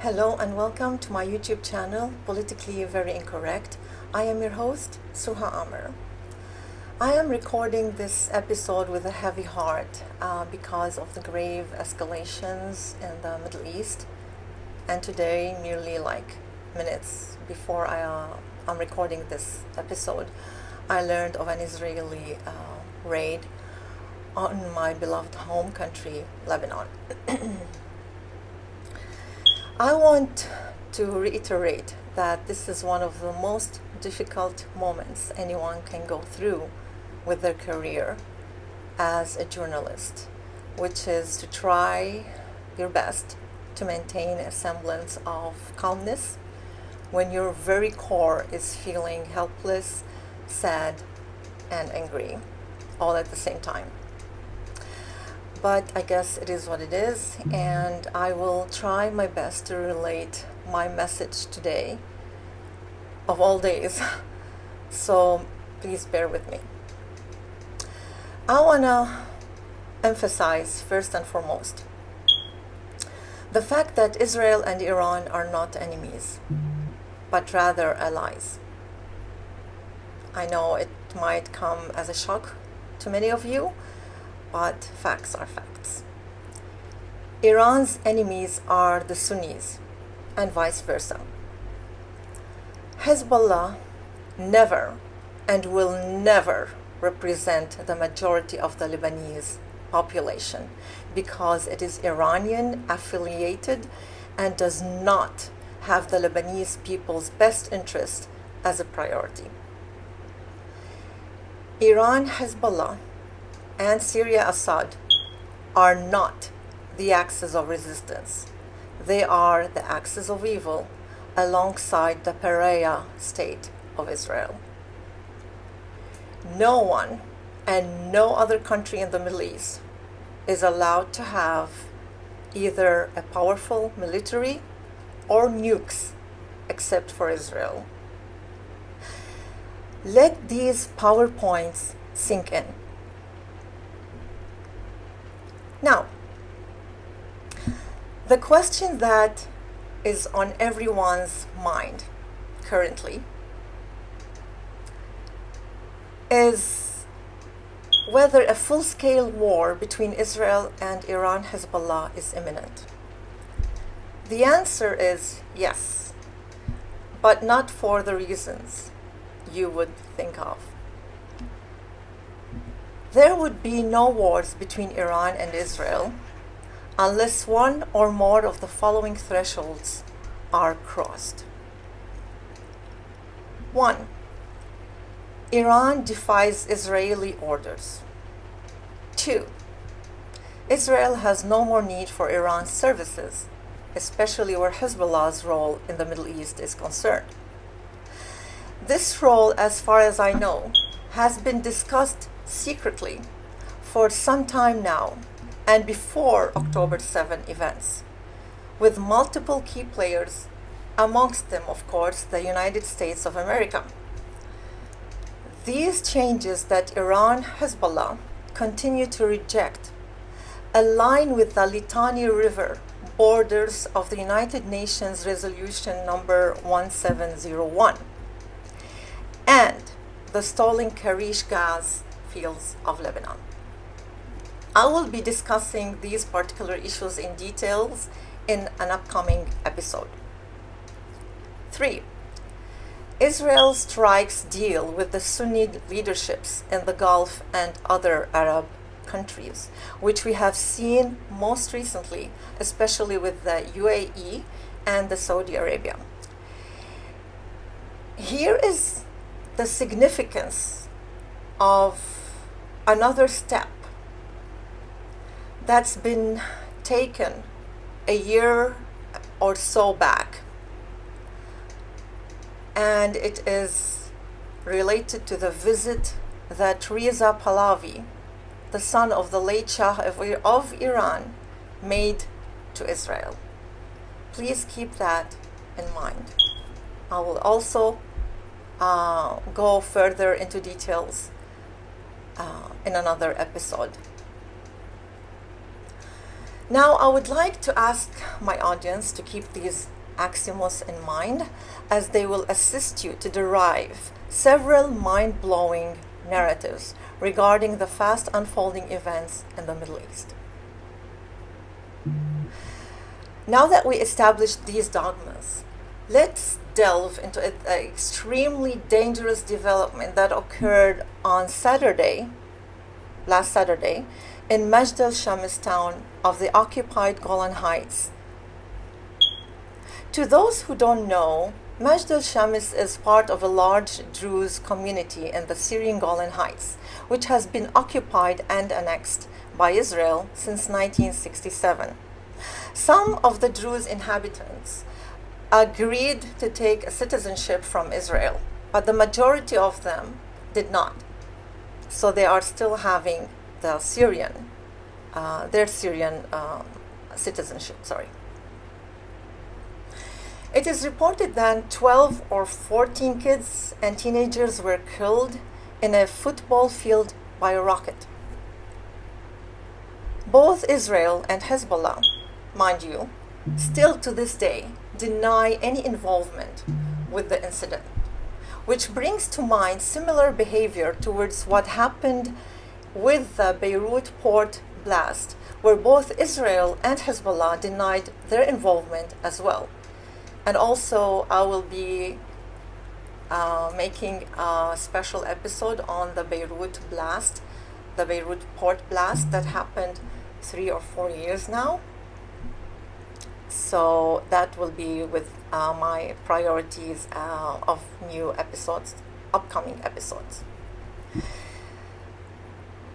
Hello and welcome to my YouTube channel, Politically Very Incorrect. I am your host, Suha. I am recording this episode with a heavy heart because of the grave escalations in the Middle East. And today, merely like minutes before I'm recording this episode, I learned of an Israeli raid on my beloved home country, Lebanon. I want to reiterate that this is one of the most difficult moments anyone can go through with their career as a journalist, which is to try your best to maintain a semblance of calmness when your very core is feeling helpless, sad, and angry all at the same time. But I guess it is what it is, and I will try my best to relate my message today, of all days, so please bear with me. I want to emphasize, first and foremost, the fact that Israel and Iran are not enemies, but rather allies. I know it might come as a shock to many of you, but facts are facts. Iran's enemies are the Sunnis and vice versa. Hizbullah never and will never represent the majority of the Lebanese population because it is Iranian affiliated and does not have the Lebanese people's best interest as a priority. Iran, Hezbollah, and Syria-Assad are not the axis of resistance. They are the axis of evil alongside the Pariah State of Israel. No one and no other country in the Middle East is allowed to have either a powerful military or nukes except for Israel. Let these PowerPoints sink in. Now, the question that is on everyone's mind currently is whether a full-scale war between Israel and Iran Hezbollah is imminent. The answer is yes, but not for the reasons you would think of. There would be no wars between Iran and Israel unless one or more of the following thresholds are crossed. 1. Iran defies Israeli orders. 2. Israel has no more need for Iran's services, especially where Hezbollah's role in the Middle East is concerned. This role, as far as I know, has been discussed secretly for some time now and before October 7 events, with multiple key players, amongst them, of course, the United States of America. These changes that Iran Hezbollah continue to reject align with the Litani River borders of the United Nations Resolution number 1701 and the stalling Karish gas fields of Lebanon. I will be discussing these particular issues in details in an upcoming episode. 3. Israel strikes deal with the Sunni leaderships in the Gulf and other Arab countries, which we have seen most recently, especially with the UAE and the Saudi Arabia. Here is the significance of another step that's been taken a year or so back, and it is related to the visit that Reza Pahlavi, the son of the late Shah of Iran, made to Israel. Please keep that in mind. I will also go further into details in another episode. Now, I would like to ask my audience to keep these axioms in mind, as they will assist you to derive several mind-blowing narratives regarding the fast unfolding events in the Middle East. Now that we established these dogmas, let's delve into an extremely dangerous development that occurred on last Saturday, in Majdal Shams town of the occupied Golan Heights. To those who don't know, Majdal Shams is part of a large Druze community in the Syrian Golan Heights, which has been occupied and annexed by Israel since 1967. Some of the Druze inhabitants agreed to take a citizenship from Israel, but the majority of them did not. So they are still having their Syrian citizenship. It is reported that 12 or 14 kids and teenagers were killed in a football field by a rocket. Both Israel and Hizbullah, mind you, still to this day deny any involvement with the incident, which brings to mind similar behavior towards what happened with the Beirut port blast, where both Israel and Hezbollah denied their involvement as well. And also, I will be making a special episode on the Beirut blast, the Beirut port blast that happened 3 or 4 years now. So that will be with my priorities of new episodes, upcoming episodes.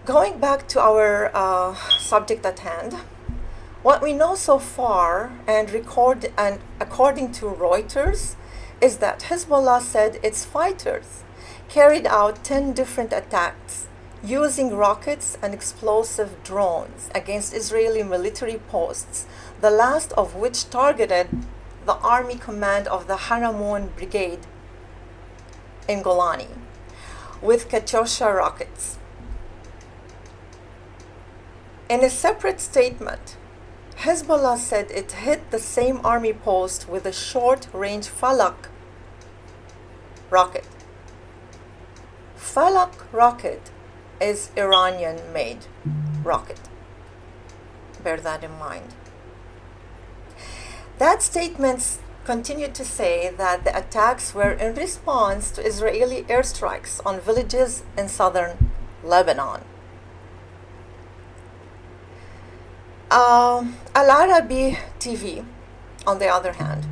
Going back to our subject at hand, what we know so far and according to Reuters is that Hezbollah said its fighters carried out 10 different attacks using rockets and explosive drones against Israeli military posts, the last of which targeted the army command of the Haramon Brigade in Golani with Katyusha rockets. In a separate statement, Hezbollah said it hit the same army post with a short-range Falak rocket. Falak rocket is Iranian-made rocket. Bear that in mind. That statement continued to say that the attacks were in response to Israeli airstrikes on villages in southern Lebanon. Al-Arabi TV, on the other hand,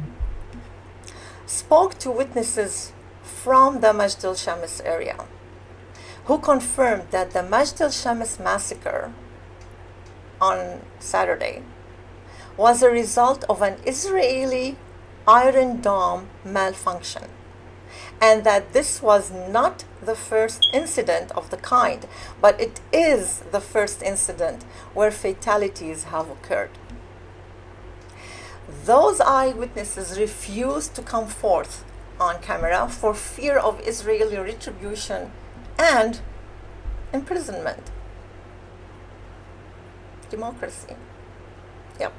spoke to witnesses from the Majdal Shams area, who confirmed that the Majdal Shams massacre on Saturday was a result of an Israeli Iron Dome malfunction, and that this was not the first incident of the kind, but it is the first incident where fatalities have occurred. Those eyewitnesses refused to come forth on camera for fear of Israeli retribution and imprisonment. Democracy. Yep.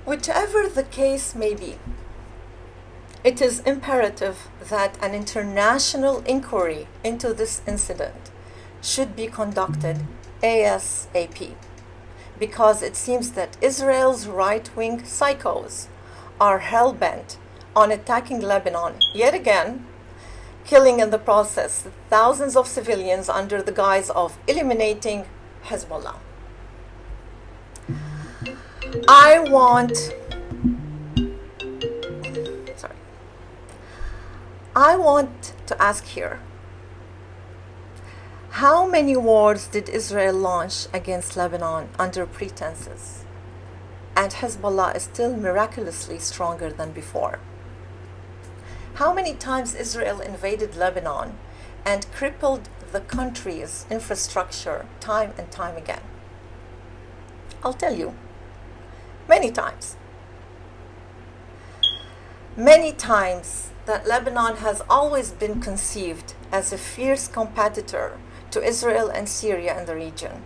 Whichever the case may be, it is imperative that an international inquiry into this incident should be conducted ASAP, because it seems that Israel's right-wing psychos are hell-bent on attacking Lebanon yet again, killing in the process thousands of civilians under the guise of eliminating Hezbollah. I want to ask here, how many wars did Israel launch against Lebanon under pretenses, and Hezbollah is still miraculously stronger than before? How many times Israel invaded Lebanon and crippled the country's infrastructure time and time again? I'll tell you, many times. Many times that Lebanon has always been conceived as a fierce competitor to Israel and Syria in the region,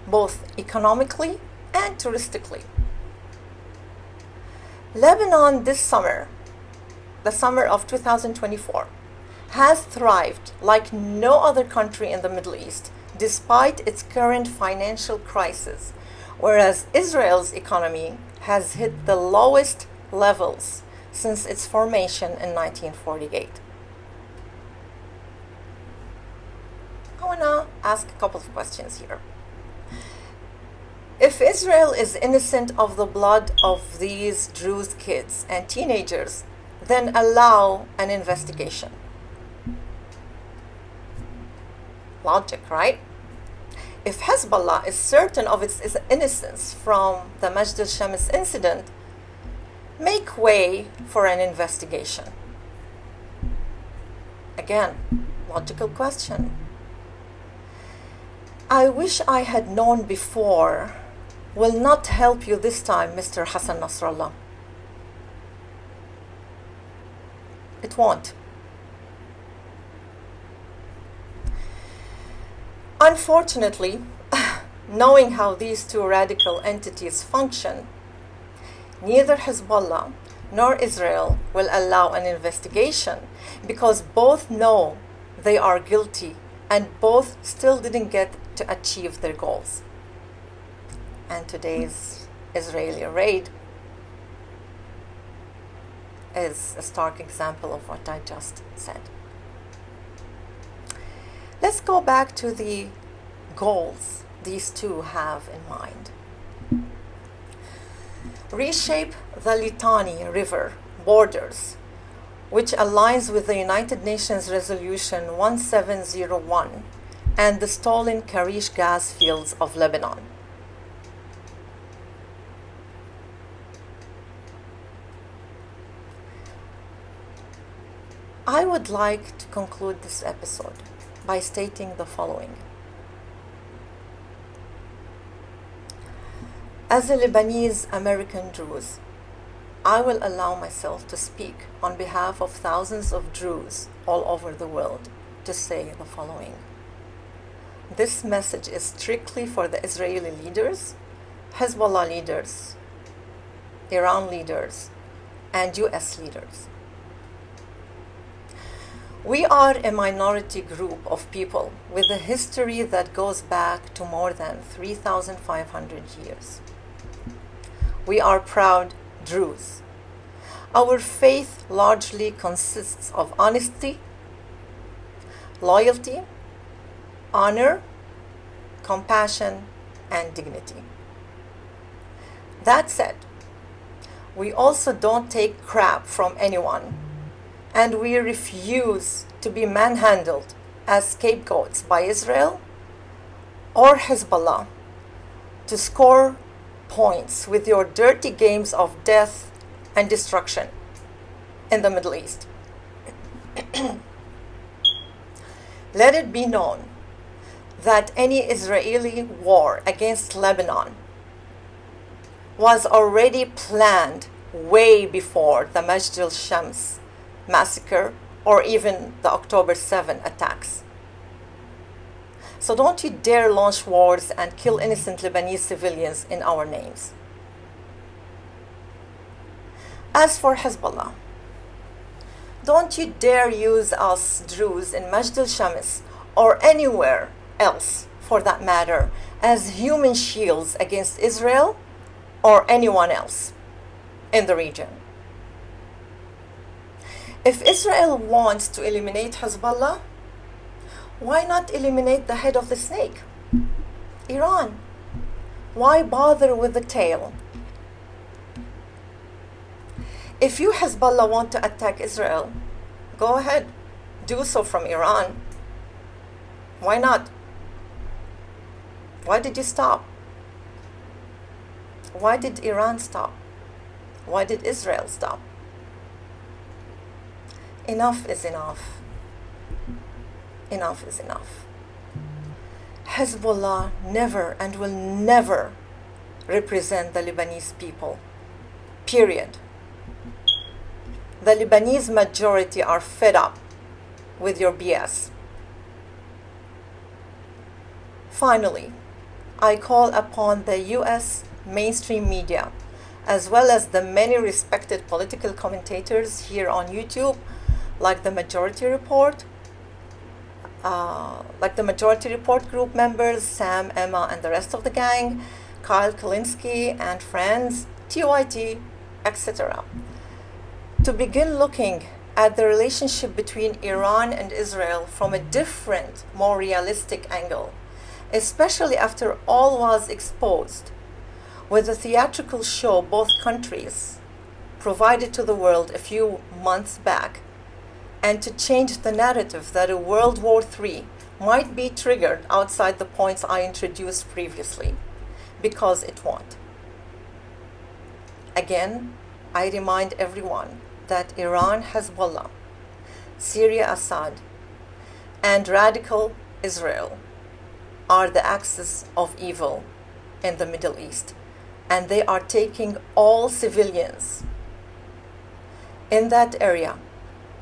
both economically and touristically. Lebanon this summer, the summer of 2024, has thrived like no other country in the Middle East, despite its current financial crisis, whereas Israel's economy has hit the lowest levels since its formation in 1948. I want to ask a couple of questions here. If Israel is innocent of the blood of these Druze kids and teenagers, then allow an investigation. Logic, right? If Hezbollah is certain of its innocence from the Majdal Shams incident, make way for an investigation. Again, logical question. I wish I had known before will not help you this time, Mr. Hassan Nasrallah. It won't. Unfortunately, knowing how these two radical entities function, neither Hezbollah nor Israel will allow an investigation because both know they are guilty and both still didn't get to achieve their goals. And today's Israeli raid is a stark example of what I just said. Let's go back to the goals these two have in mind. Reshape the Litani River borders, which aligns with the United Nations Resolution 1701 and the stolen Karish gas fields of Lebanon. I would like to conclude this episode by stating the following. As a Lebanese American Druze, I will allow myself to speak on behalf of thousands of Druze all over the world to say the following. This message is strictly for the Israeli leaders, Hezbollah leaders, Iran leaders, and US leaders. We are a minority group of people with a history that goes back to more than 3,500 years. We are proud Druze. Our faith largely consists of honesty, loyalty, honor, compassion, and dignity. That said, we also don't take crap from anyone, and we refuse to be manhandled as scapegoats by Israel or Hezbollah to score points with your dirty games of death and destruction in the Middle East. Let it be known that any Israeli war against Lebanon was already planned way before the Majdal Shams massacre or even the October 7 attacks. So don't you dare launch wars and kill innocent Lebanese civilians in our names. As for Hezbollah, don't you dare use us Druze in Majdal Shams or anywhere else for that matter as human shields against Israel or anyone else in the region. If Israel wants to eliminate Hezbollah, why not eliminate the head of the snake? Iran. Why bother with the tail? If you Hezbollah want to attack Israel, go ahead. Do so from Iran. Why not? Why did you stop? Why did Iran stop? Why did Israel stop? Enough is enough. Enough is enough. Hezbollah never and will never represent the Lebanese people. Period. The Lebanese majority are fed up with your BS. Finally, I call upon the US mainstream media, as well as the many respected political commentators here on YouTube, like the Majority Report, group members, Sam, Emma, and the rest of the gang, Kyle Kalinske and friends, TYT, etc., to begin looking at the relationship between Iran and Israel from a different, more realistic angle, especially after all was exposed with the theatrical show both countries provided to the world a few months back, and to change the narrative that a World War III might be triggered outside the points I introduced previously, because it won't. Again, I remind everyone that Iran, Hizbullah, Syria-Assad, and radical Israel are the axis of evil in the Middle East, and they are taking all civilians in that area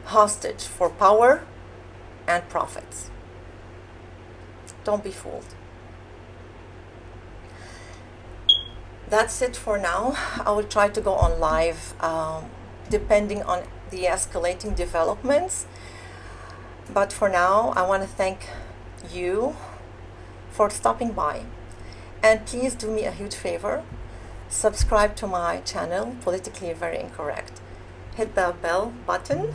hostage for power and profits. Don't be fooled. That's it for now. I will try to go on live depending on the escalating developments. But for now, I want to thank you for stopping by. And please do me a huge favor. Subscribe to my channel, Politically Very Incorrect. Hit the bell button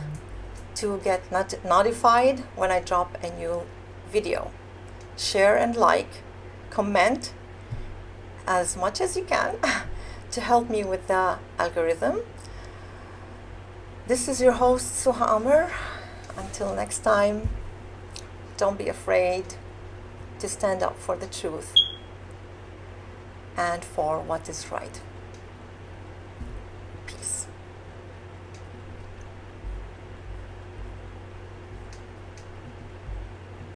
to get notified when I drop a new video. Share and like, comment as much as you can to help me with the algorithm. This is your host, Suha Amr. Until next time, don't be afraid to stand up for the truth and for what is right.